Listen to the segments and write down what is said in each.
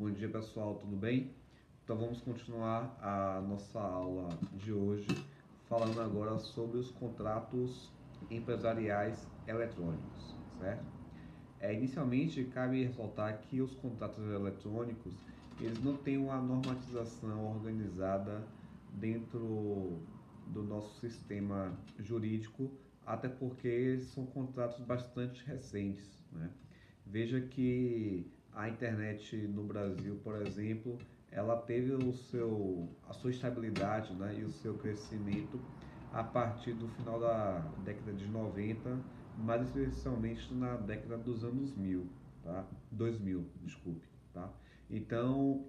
Bom dia pessoal, tudo bem? Então vamos continuar a nossa aula de hoje falando agora sobre os contratos empresariais eletrônicos, certo? Inicialmente cabe ressaltar que os contratos eletrônicos eles não têm uma normatização organizada dentro do nosso sistema jurídico, até porque eles são contratos bastante recentes, né? Veja que a internet no Brasil, por exemplo, ela teve a sua estabilidade, né, e o seu crescimento a partir do final da década de 90, mais especialmente na década dos anos 1000, tá? 2000, desculpe, tá? Então,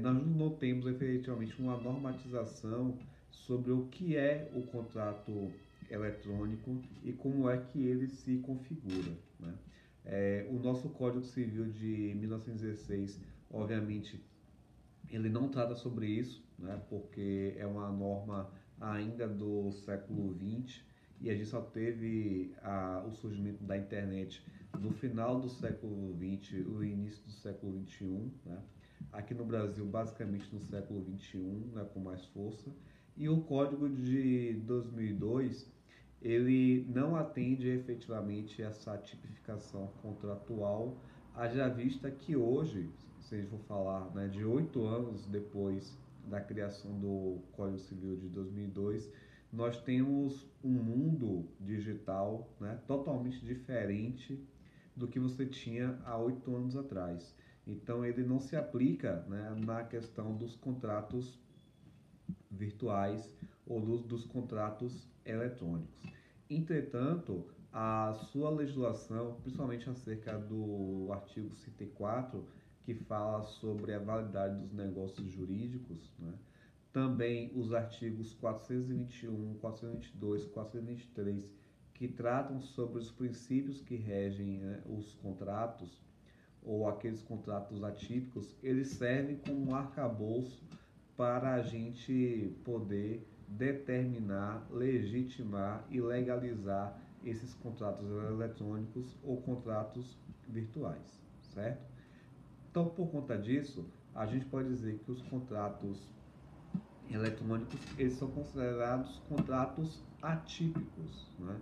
nós não temos efetivamente uma normatização sobre o que é o contrato eletrônico e como é que ele se configura, né? O nosso Código Civil de 1916, obviamente, ele não trata sobre isso, né, porque é uma norma ainda do século XX e a gente só teve o surgimento da internet no final do século XX, o início do século XXI, né? Aqui no Brasil, basicamente no século XXI, né, com mais força. E o Código de 2002 ele não atende efetivamente essa tipificação contratual, haja vista que hoje, se a gente for falar, né, de 8 anos depois da criação do Código Civil de 2002, nós temos um mundo digital, né, totalmente diferente do que você tinha há 8 anos atrás. Então ele não se aplica, né, na questão dos contratos virtuais ou dos contratos eletrônicos. Entretanto, a sua legislação, principalmente acerca do artigo 104, que fala sobre a validade dos negócios jurídicos, né? Também os artigos 421, 422, 423, que tratam sobre os princípios que regem, né, os contratos, ou aqueles contratos atípicos, eles servem como um arcabouço para a gente poder determinar, legitimar e legalizar esses contratos eletrônicos ou contratos virtuais, certo? Então, por conta disso, a gente pode dizer que os contratos eletrônicos eles são considerados contratos atípicos, né?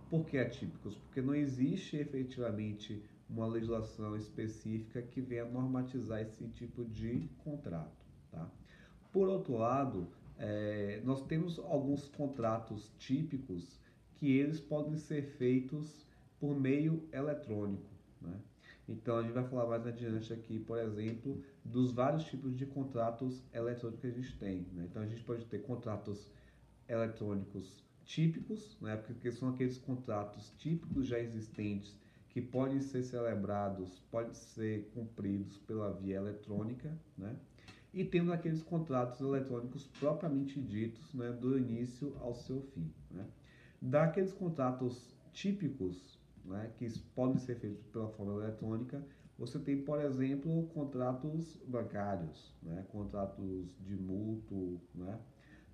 Por que atípicos? Porque não existe efetivamente uma legislação específica que venha normatizar esse tipo de contrato, tá? Por outro lado, nós temos alguns contratos típicos que eles podem ser feitos por meio eletrônico, né? Então a gente vai falar mais adiante aqui, por exemplo, dos vários tipos de contratos eletrônicos que a gente tem, né? Então a gente pode ter contratos eletrônicos típicos, né? Porque são aqueles contratos típicos já existentes que podem ser celebrados, podem ser cumpridos pela via eletrônica, né? E temos aqueles contratos eletrônicos propriamente ditos, né, do início ao seu fim, né? Daqueles contratos típicos, né, que podem ser feitos pela forma eletrônica, você tem, por exemplo, contratos bancários, né, contratos de mútuo, né,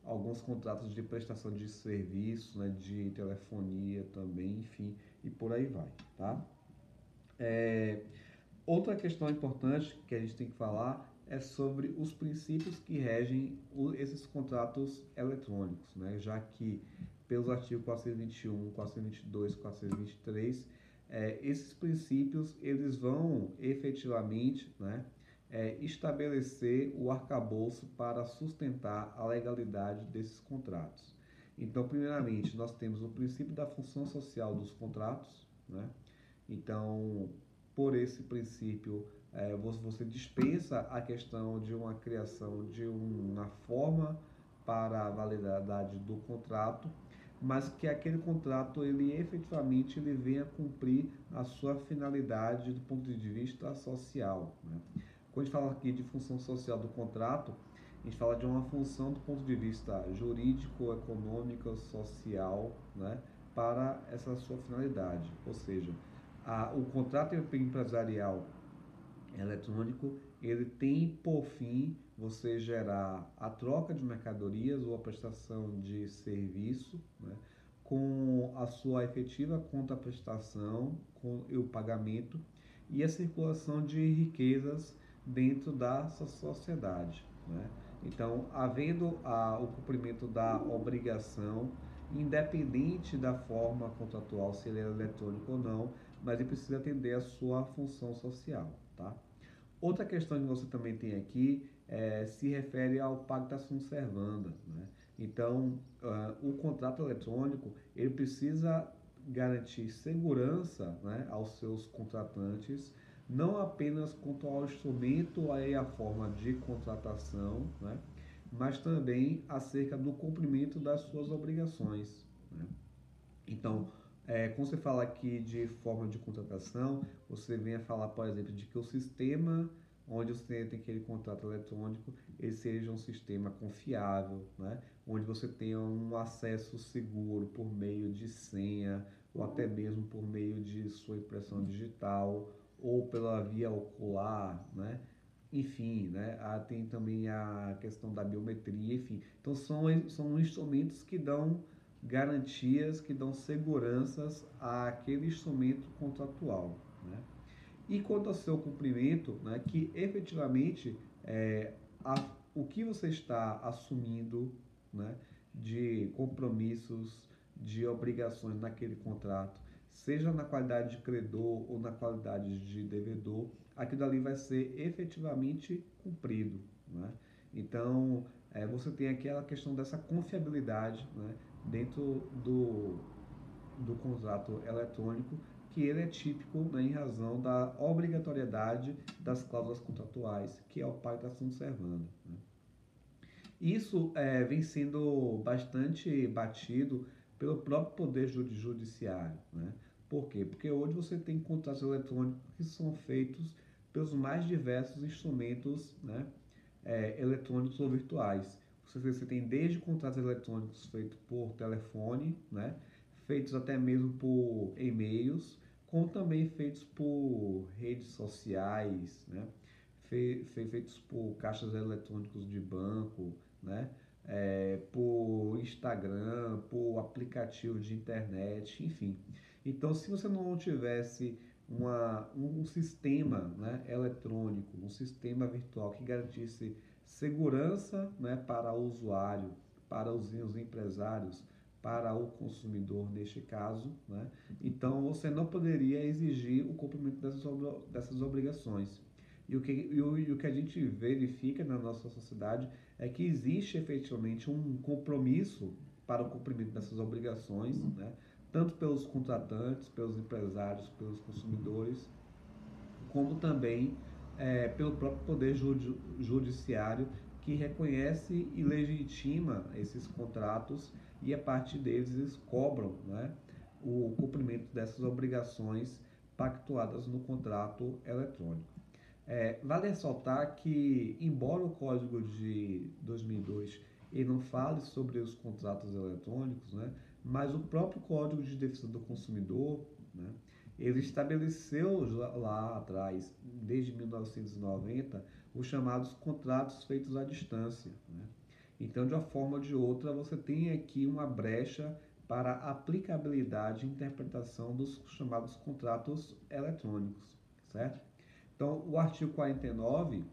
alguns contratos de prestação de serviço, né, de telefonia também, enfim, e por aí vai, tá? É, Outra questão importante que a gente tem que falar é sobre os princípios que regem esses contratos eletrônicos, né? Já que pelos artigos 421, 422, 423, esses princípios eles vão efetivamente, né, estabelecer o arcabouço para sustentar a legalidade desses contratos. Então, primeiramente, nós temos o princípio da função social dos contratos, né? Então, por esse princípio, você dispensa a questão de uma criação de uma forma para a validade do contrato, mas que aquele contrato ele efetivamente ele venha cumprir a sua finalidade do ponto de vista social, né? Quando a gente fala aqui de função social do contrato, a gente fala de uma função do ponto de vista jurídico, econômico, social, né, para essa sua finalidade. Ou seja, o contrato empresarial eletrônico ele tem por fim você gerar a troca de mercadorias ou a prestação de serviço, né, com a sua efetiva contraprestação com o pagamento e a circulação de riquezas dentro da sociedade, né? Então, havendo o cumprimento da obrigação, independente da forma contratual, se ele é eletrônico ou não, mas ele precisa atender a sua função social, tá? Outra questão que você também tem aqui se refere ao pacta sunt servanda, né? Então, o contrato eletrônico ele precisa garantir segurança, né, aos seus contratantes, não apenas quanto ao instrumento e a forma de contratação, né, mas também acerca do cumprimento das suas obrigações, né? Então, quando você fala aqui de forma de contratação, você vem a falar, por exemplo, de que o sistema onde você tem aquele contrato eletrônico, ele seja um sistema confiável, né? Onde você tenha um acesso seguro por meio de senha, ou até mesmo por meio de sua impressão digital, ou pela via ocular, né? Enfim, né? Tem também a questão da biometria, enfim. Então, são instrumentos que dão garantias, que dão seguranças àquele instrumento contratual, né? E quanto ao seu cumprimento, né, que efetivamente a, o que você está assumindo, né, de compromissos, de obrigações naquele contrato, seja na qualidade de credor ou na qualidade de devedor, aquilo ali vai ser efetivamente cumprido, né? Então, você tem aqui a questão dessa confiabilidade, né, dentro do contrato eletrônico, que ele é típico, né, em razão da obrigatoriedade das cláusulas contratuais, que é o pacta sunt servanda, né? Isso vem sendo bastante batido pelo próprio poder judiciário, né? Por quê? Porque hoje você tem contratos eletrônicos que são feitos pelos mais diversos instrumentos, né, eletrônicos ou virtuais. Você tem desde contratos eletrônicos feitos por telefone, né, feitos até mesmo por e-mails, como também feitos por redes sociais, né, feitos por caixas eletrônicos de banco, né, por Instagram, por aplicativo de internet, enfim. Então, se você não tivesse um sistema, né, eletrônico, um sistema virtual que garantisse segurança, né, para o usuário, para os empresários, para o consumidor neste caso, né, então você não poderia exigir o cumprimento dessas obrigações. E o que a gente verifica na nossa sociedade é que existe efetivamente um compromisso para o cumprimento dessas obrigações, né, tanto pelos contratantes, pelos empresários, pelos consumidores, como também pelo próprio poder judiciário, que reconhece e legitima esses contratos e a partir deles eles cobram, né, o cumprimento dessas obrigações pactuadas no contrato eletrônico. Vale ressaltar que, embora o Código de 2002 ele não fale sobre os contratos eletrônicos, né, mas o próprio Código de Defesa do Consumidor, né, ele estabeleceu lá atrás, desde 1990, os chamados contratos feitos à distância, né? Então, de uma forma ou de outra, você tem aqui uma brecha para aplicabilidade e interpretação dos chamados contratos eletrônicos, certo? Então, o artigo 49,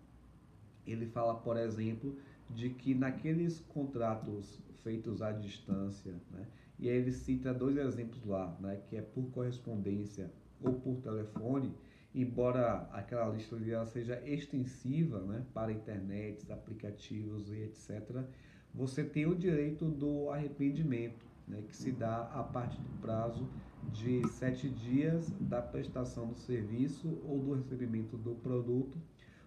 ele fala, por exemplo, de que naqueles contratos feitos à distância, né, e aí ele cita dois exemplos lá, né, que é por correspondência ou por telefone, embora aquela lista ali ela seja extensiva, né, para internet, aplicativos e etc., você tem o direito do arrependimento, né, que se dá a partir do prazo de 7 dias da prestação do serviço ou do recebimento do produto,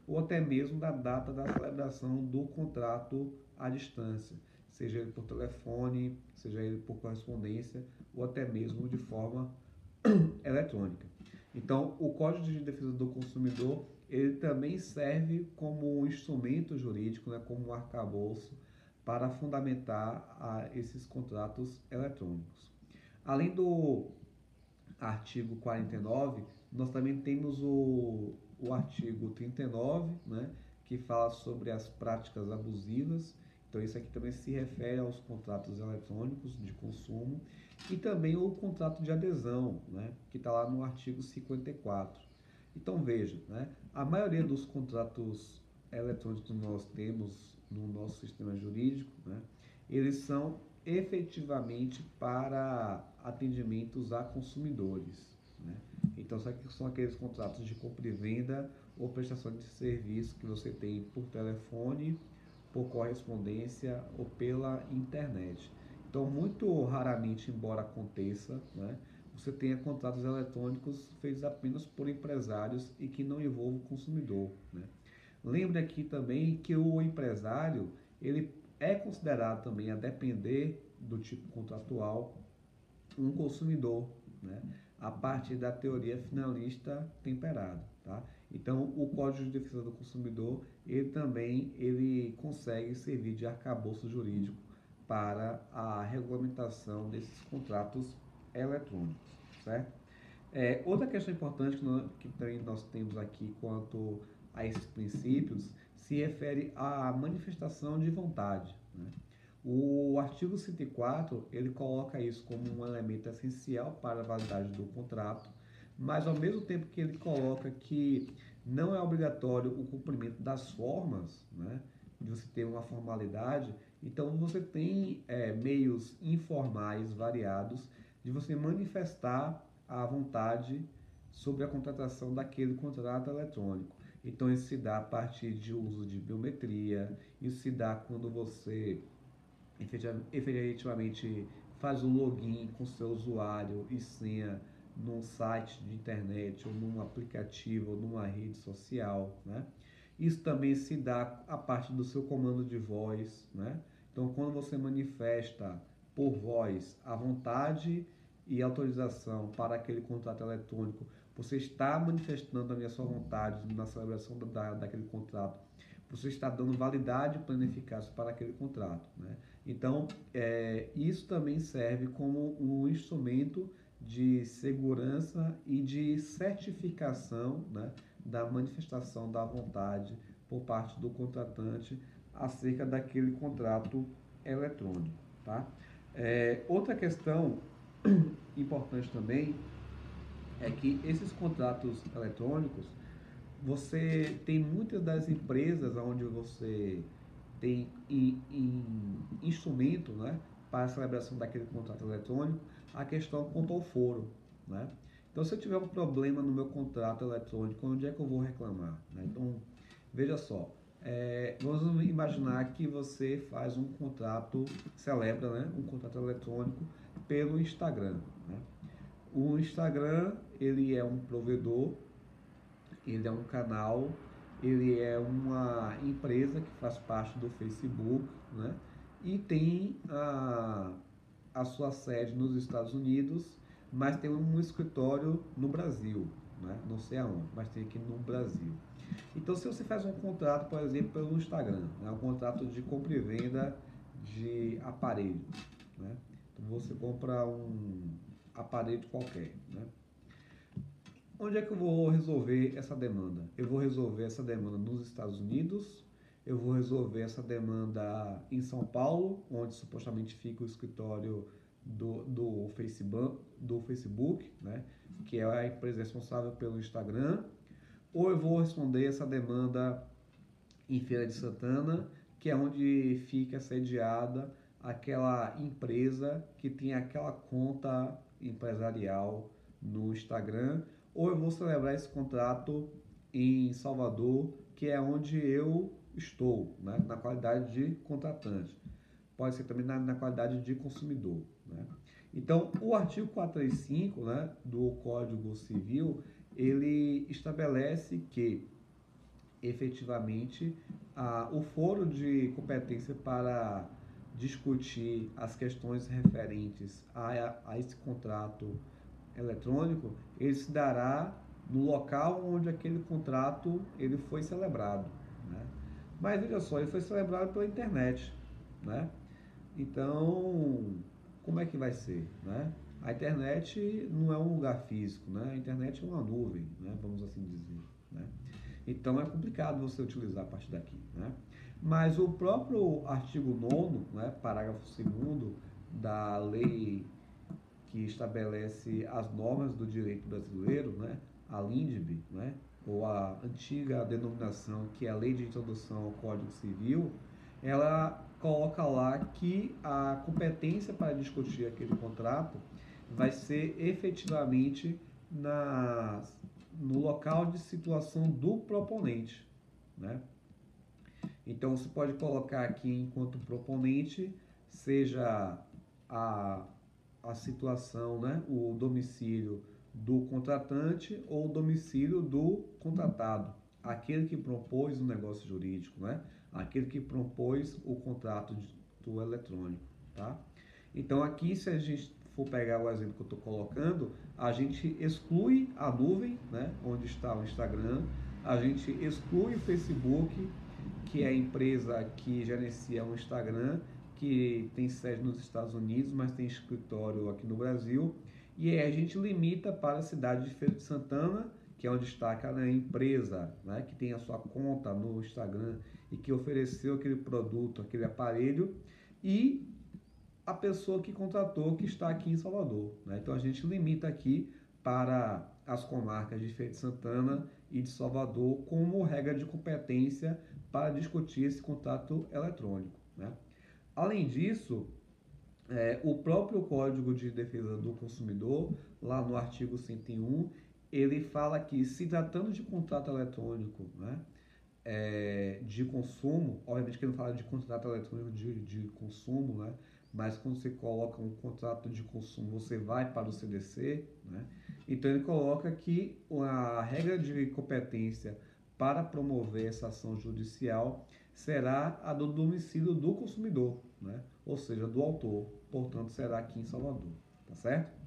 ou até mesmo da data da celebração do contrato à distância, seja ele por telefone, seja ele por correspondência, ou até mesmo de forma eletrônica. Então, o Código de Defesa do Consumidor, ele também serve como um instrumento jurídico, né, como um arcabouço para fundamentar esses contratos eletrônicos. Além do artigo 49, nós também temos o artigo 39, né, que fala sobre as práticas abusivas. Então, isso aqui também se refere aos contratos eletrônicos de consumo e também o contrato de adesão, né, que está lá no artigo 54. Então veja, né, a maioria dos contratos eletrônicos que nós temos no nosso sistema jurídico, né, eles são efetivamente para atendimentos a consumidores, né? Então são aqueles contratos de compra e venda ou prestação de serviço que você tem por telefone, por correspondência ou pela internet. Então, muito raramente, embora aconteça, né, você tenha contratos eletrônicos feitos apenas por empresários e que não envolvam o consumidor, né? Lembre aqui também que o empresário ele é considerado também, a depender do tipo contratual, um consumidor, né? A partir da teoria finalista temperada, tá? Então, o Código de Defesa do Consumidor, ele consegue servir de arcabouço jurídico para a regulamentação desses contratos eletrônicos, certo? Outra questão importante que também nós temos aqui quanto a esses princípios se refere à manifestação de vontade, né? O artigo 104, ele coloca isso como um elemento essencial para a validade do contrato, mas ao mesmo tempo que ele coloca que não é obrigatório o cumprimento das formas, né, de você ter uma formalidade, então você tem meios informais variados de você manifestar a vontade sobre a contratação daquele contrato eletrônico. Então isso se dá a partir de uso de biometria, isso se dá quando você efetivamente faz o login com seu usuário e senha num site de internet ou num aplicativo ou numa rede social, né? Isso também se dá a partir do seu comando de voz, né? Então, quando você manifesta por voz a vontade e autorização para aquele contrato eletrônico, você está manifestando a sua vontade na celebração daquele contrato, você está dando validade plena e eficácia para aquele contrato, né? Então, isso também serve como um instrumento de segurança e de certificação, né, da manifestação da vontade por parte do contratante acerca daquele contrato eletrônico, tá? Outra questão importante também é que esses contratos eletrônicos, você tem muitas das empresas onde você tem instrumento, né, para a celebração daquele contrato eletrônico, a questão quanto ao foro, né? Então, se eu tiver um problema no meu contrato eletrônico, onde é que eu vou reclamar, né? Então, veja só, vamos imaginar que você faz um contrato, celebra, né, um contrato eletrônico pelo Instagram, né? O Instagram, ele é um provedor, ele é um canal, ele é uma empresa que faz parte do Facebook, né? E tem a sua sede nos Estados Unidos, mas tem um escritório no Brasil, né? Não sei aonde, mas tem aqui no Brasil. Então, se você faz um contrato, por exemplo, pelo Instagram, né? Um contrato de compra e venda de aparelho, né? Então, você compra um aparelho qualquer, né? Onde é que eu vou resolver essa demanda? Eu vou resolver essa demanda nos Estados Unidos, eu vou resolver essa demanda em São Paulo, onde supostamente fica o escritório do Facebook, né, que é a empresa responsável pelo Instagram, ou eu vou responder essa demanda em Feira de Santana, que é onde fica sediada aquela empresa que tem aquela conta empresarial no Instagram, ou eu vou celebrar esse contrato em Salvador, que é onde eu estou, né, na qualidade de contratante. Pode ser também na qualidade de consumidor, né? Então, o artigo 435, né, do Código Civil, ele estabelece que efetivamente o foro de competência para discutir as questões referentes a esse contrato eletrônico, ele se dará no local onde aquele contrato ele foi celebrado, né? Mas veja só, ele foi celebrado pela internet, né? Então, como é que vai ser, né? A internet não é um lugar físico, né? A internet é uma nuvem, né? Vamos assim dizer, né? Então é complicado você utilizar a partir daqui, né? Mas o próprio artigo 9º, né, parágrafo 2º da lei que estabelece as normas do direito brasileiro, né, a LINDB, né, ou a antiga denominação, que é a Lei de Introdução ao Código Civil, ela coloca lá que a competência para discutir aquele contrato vai ser efetivamente no local de situação do proponente, né? Então você pode colocar aqui enquanto proponente, seja a, a situação, né, o domicílio do contratante ou o domicílio do contratado, aquele que propôs o negócio jurídico, né? Aquele que propôs o contrato do eletrônico, tá? Então aqui, se a gente for pegar o exemplo que eu estou colocando, a gente exclui a nuvem, né, onde está o Instagram, a gente exclui o Facebook, que é a empresa que gerencia o Instagram, que tem sede nos Estados Unidos, mas tem escritório aqui no Brasil, e aí a gente limita para a cidade de Feira de Santana, que é onde está aquela empresa, né, que tem a sua conta no Instagram e que ofereceu aquele produto, aquele aparelho, e a pessoa que contratou que está aqui em Salvador, né? Então a gente limita aqui para as comarcas de Feira de Santana e de Salvador como regra de competência para discutir esse contrato eletrônico, né? Além disso, o próprio Código de Defesa do Consumidor, lá no artigo 101, ele fala que, se tratando de contrato eletrônico, né, de consumo, obviamente que ele não fala de contrato eletrônico de consumo, né, mas quando você coloca um contrato de consumo, você vai para o CDC, né, então ele coloca que a regra de competência para promover essa ação judicial será a do domicílio do consumidor, né, ou seja, do autor, portanto será aqui em Salvador, tá certo?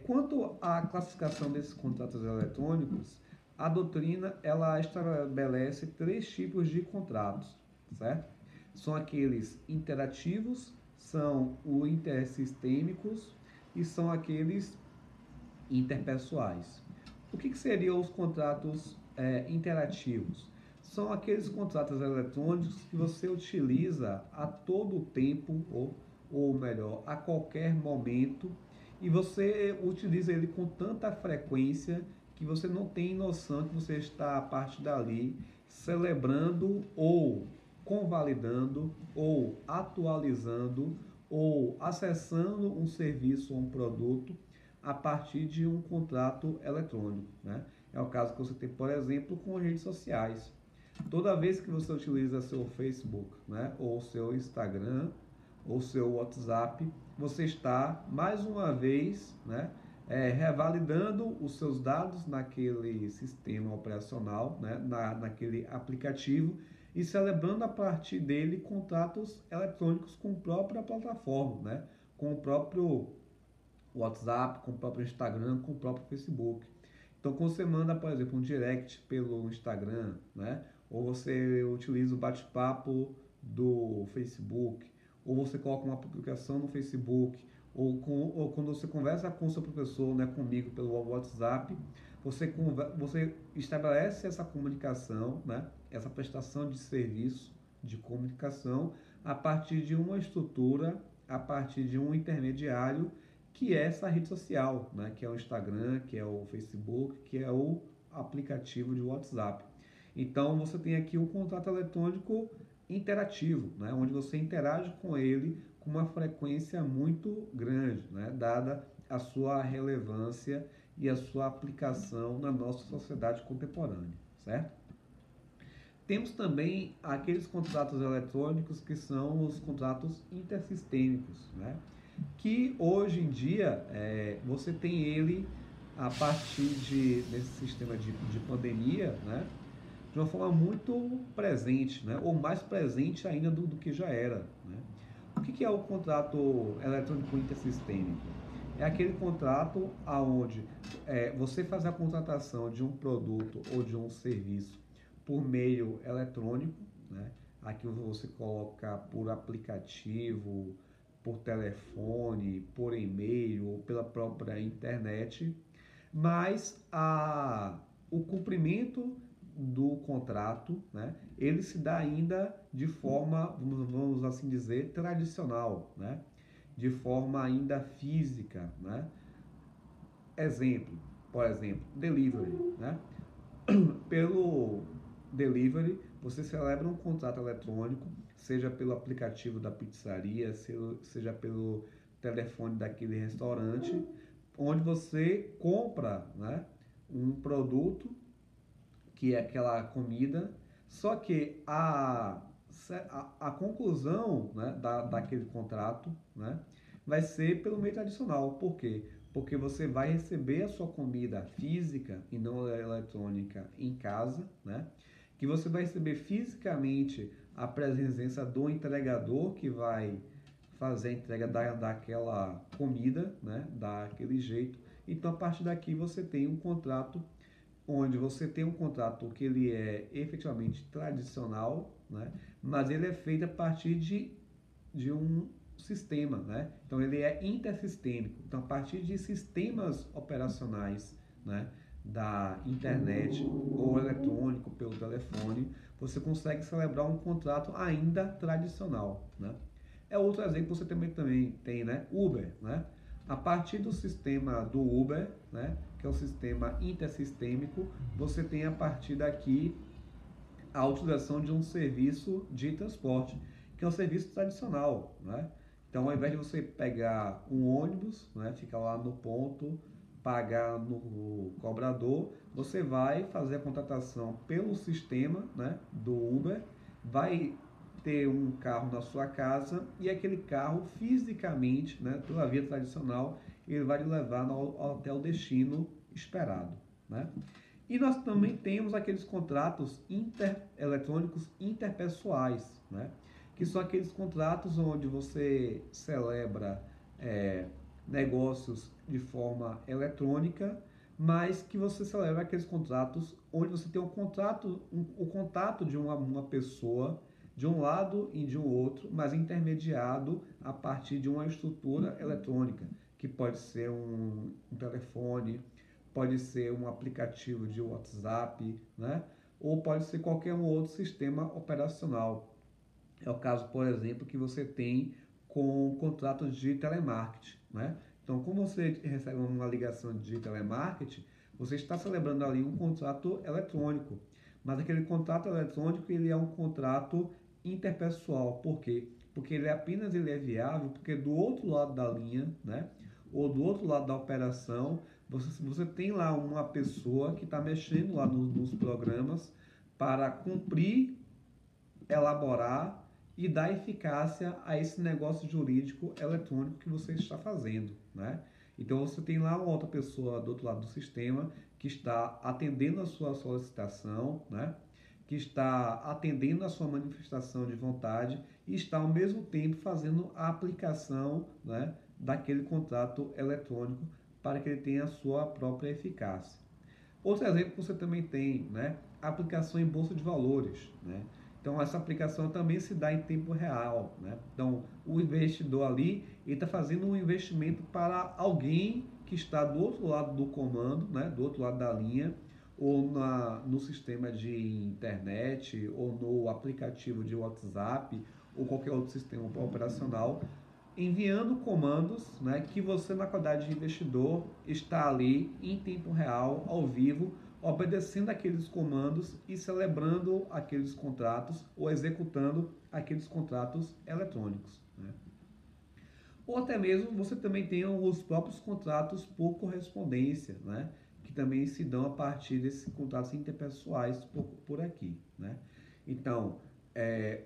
Quanto à classificação desses contratos eletrônicos, a doutrina ela estabelece três tipos de contratos, certo? São aqueles interativos, são os intersistêmicos e são aqueles interpessoais. O que seriam os contratos interativos? São aqueles contratos eletrônicos que você utiliza a todo tempo, ou melhor, a qualquer momento, e você utiliza ele com tanta frequência que você não tem noção que você está, a partir dali, celebrando ou convalidando ou atualizando ou acessando um serviço ou um produto a partir de um contrato eletrônico, né? É o caso que você tem, por exemplo, com redes sociais. Toda vez que você utiliza seu Facebook, né, ou seu Instagram, ou seu WhatsApp, você está, mais uma vez, né, revalidando os seus dados naquele sistema operacional, né, naquele aplicativo, e celebrando a partir dele contratos eletrônicos com a própria plataforma, né, com o próprio WhatsApp, com o próprio Instagram, com o próprio Facebook. Então, quando você manda, por exemplo, um direct pelo Instagram, né, ou você utiliza o bate-papo do Facebook, ou você coloca uma publicação no Facebook, ou quando você conversa com o seu professor, né, comigo pelo WhatsApp, você estabelece essa comunicação, né, essa prestação de serviço de comunicação a partir de uma estrutura, a partir de um intermediário, que é essa rede social, né, que é o Instagram, que é o Facebook, que é o aplicativo de WhatsApp. Então você tem aqui um contrato eletrônico interativo, né, onde você interage com ele com uma frequência muito grande, né, dada a sua relevância e a sua aplicação na nossa sociedade contemporânea, certo? Temos também aqueles contratos eletrônicos que são os contratos intersistêmicos, né, que hoje em dia você tem ele a partir desse sistema de pandemia, né, de uma forma muito presente, né, ou mais presente ainda do que já era, né? O que é o contrato eletrônico intersistêmico? É aquele contrato aonde você faz a contratação de um produto ou de um serviço por meio eletrônico, né? Aqui você coloca por aplicativo, por telefone, por e-mail ou pela própria internet, mas o cumprimento do contrato, né, ele se dá ainda de forma, vamos assim dizer, tradicional, né, de forma ainda física, né? Exemplo, por exemplo, delivery, né? Pelo delivery, você celebra um contrato eletrônico, seja pelo aplicativo da pizzaria, seja pelo telefone daquele restaurante, onde você compra, né, um produto que é aquela comida, só que a conclusão, né, daquele contrato, né, vai ser pelo meio tradicional. Por quê? Porque você vai receber a sua comida física e não eletrônica em casa, né? Que você vai receber fisicamente a presença do entregador que vai fazer a entrega daquela comida, né? Daquele jeito. Então, a partir daqui, você tem um contrato onde você tem um contrato que ele é efetivamente tradicional, né? Mas ele é feito a partir de um sistema, né? Então ele é intersistêmico. Então a partir de sistemas operacionais, né, da internet ou eletrônico pelo telefone, você consegue celebrar um contrato ainda tradicional, né? É outro exemplo que você também tem, né? Uber, né? A partir do sistema do Uber, né, que é um sistema intersistêmico, você tem a partir daqui a utilização de um serviço de transporte, que é um serviço tradicional, né? Então, ao invés de você pegar um ônibus, né, ficar lá no ponto, pagar no cobrador, você vai fazer a contratação pelo sistema, né, do Uber, vai ter um carro na sua casa e aquele carro fisicamente, né, pela via tradicional, ele vai lhe levar até o destino esperado, né? E nós também temos aqueles contratos eletrônicos interpessoais, né? Que são aqueles contratos onde você celebra é, negócios de forma eletrônica, mas que você celebra aqueles contratos onde você tem o contato de uma pessoa de um lado e de um outro, mas intermediado a partir de uma estrutura eletrônica, que pode ser um telefone, pode ser um aplicativo de WhatsApp, né? Ou pode ser qualquer um outro sistema operacional. É o caso, por exemplo, que você tem com contratos de telemarketing, né? Então, como você recebe uma ligação de telemarketing, você está celebrando ali um contrato eletrônico. Mas aquele contrato eletrônico, ele é um contrato interpessoal. Por quê? Porque ele é viável, porque do outro lado da linha, né? Ou do outro lado da operação, você tem lá uma pessoa que está mexendo lá nos programas para cumprir, elaborar e dar eficácia a esse negócio jurídico eletrônico que você está fazendo, né? Então você tem lá uma outra pessoa do outro lado do sistema que está atendendo a sua solicitação, né? Que está atendendo a sua manifestação de vontade e está ao mesmo tempo fazendo a aplicação, né, daquele contrato eletrônico para que ele tenha a sua própria eficácia. Outro exemplo que você também tem, né, a aplicação em bolsa de valores, né? Então essa aplicação também se dá em tempo real, né? Então o investidor ali está fazendo um investimento para alguém que está do outro lado do comando, né, do outro lado da linha, ou no sistema de internet, ou no aplicativo de WhatsApp, ou qualquer outro sistema operacional, enviando comandos, né, que você, na qualidade de investidor, está ali em tempo real, ao vivo, obedecendo aqueles comandos e celebrando aqueles contratos ou executando aqueles contratos eletrônicos, né? Ou até mesmo você também tem os próprios contratos por correspondência, né, que também se dão a partir desses contratos interpessoais por aqui, né? Então,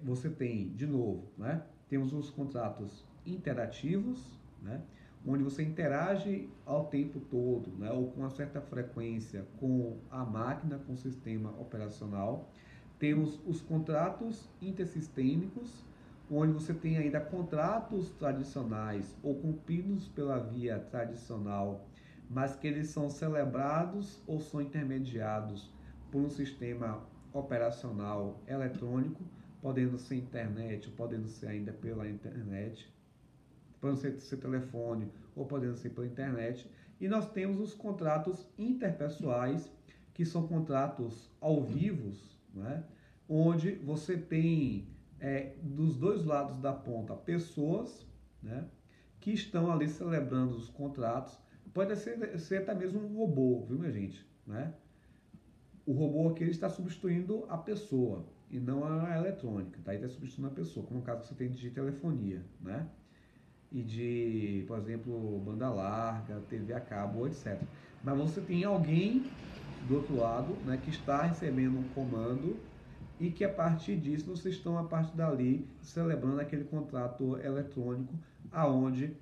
você tem, de novo, né, temos os contratos interativos, né, onde você interage ao tempo todo, né, ou com uma certa frequência com a máquina, com o sistema operacional. Temos os contratos intersistêmicos, onde você tem ainda contratos tradicionais ou cumpridos pela via tradicional, mas que eles são celebrados ou são intermediados por um sistema operacional eletrônico, podendo ser internet, ou podendo ser ainda pela internet, podendo ser telefone ou podendo ser pela internet. E nós temos os contratos interpessoais, que são contratos ao vivo, né? Onde você tem dos dois lados da ponta pessoas, né, que estão ali celebrando os contratos. Pode ser até mesmo um robô, viu, minha gente? Né? o robô aqui ele está substituindo a pessoa e não a eletrônica, tá? Ele está substituindo a pessoa, como no caso que você tem de telefonia, né? E de, por exemplo, banda larga, TV a cabo, etc. Mas você tem alguém do outro lado, né, que está recebendo um comando e que a partir disso vocês estão a partir dali celebrando aquele contrato eletrônico aonde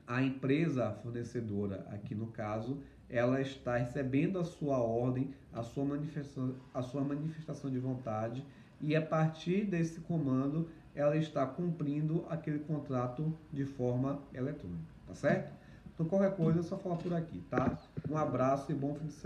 a empresa fornecedora, aqui no caso, ela está recebendo a sua ordem, a sua manifestação de vontade, e a partir desse comando, ela está cumprindo aquele contrato de forma eletrônica, tá certo? Então, qualquer coisa é só falar por aqui, tá? Um abraço e bom fim de semana.